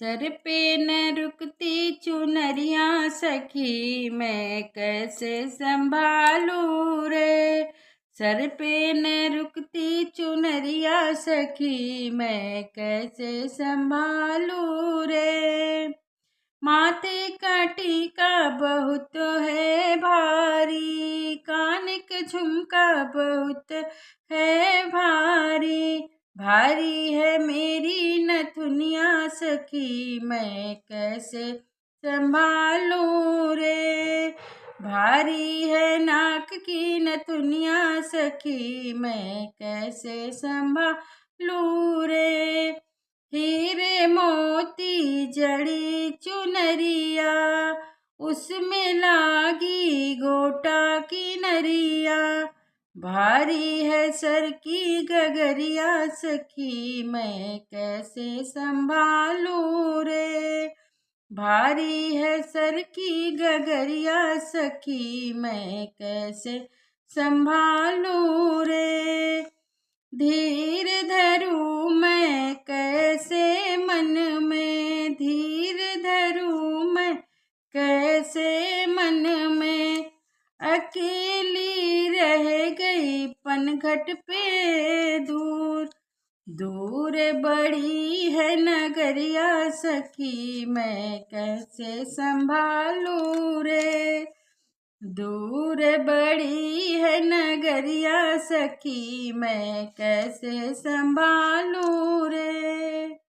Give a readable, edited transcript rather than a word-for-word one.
Sir पे न रुकती चुनरिया सखी मैं कैसे संभालूं रे। सर पे न रुकती चुनरिया सखी मैं कैसे संभालूं रे। माथे का टीका बहुत है भारी, कान के झुमका बहुत है भारी। भारी है मेरी नथुनिया सखी मैं कैसे संभालूं रे। भारी है नाक की नथुनिया सखी मैं कैसे संभालूं रे। हीरे मोती जड़ी चुनरिया उसमें लागी गोटा की नरिया। भारी है सर की गगरिया सखी मैं कैसे संभालूं रे। भारी है सर की गगरिया सखी मैं कैसे संभालूं रे। धीर धरूं मैं कैसे मन में, धीर धरूं मैं कैसे मन में। अकेली रह गई पनघट पे दूर, दूर बड़ी है नगरिया सखी मैं कैसे संभालूं रे। दूर बड़ी है नगरिया सखी मैं कैसे संभालूं रे।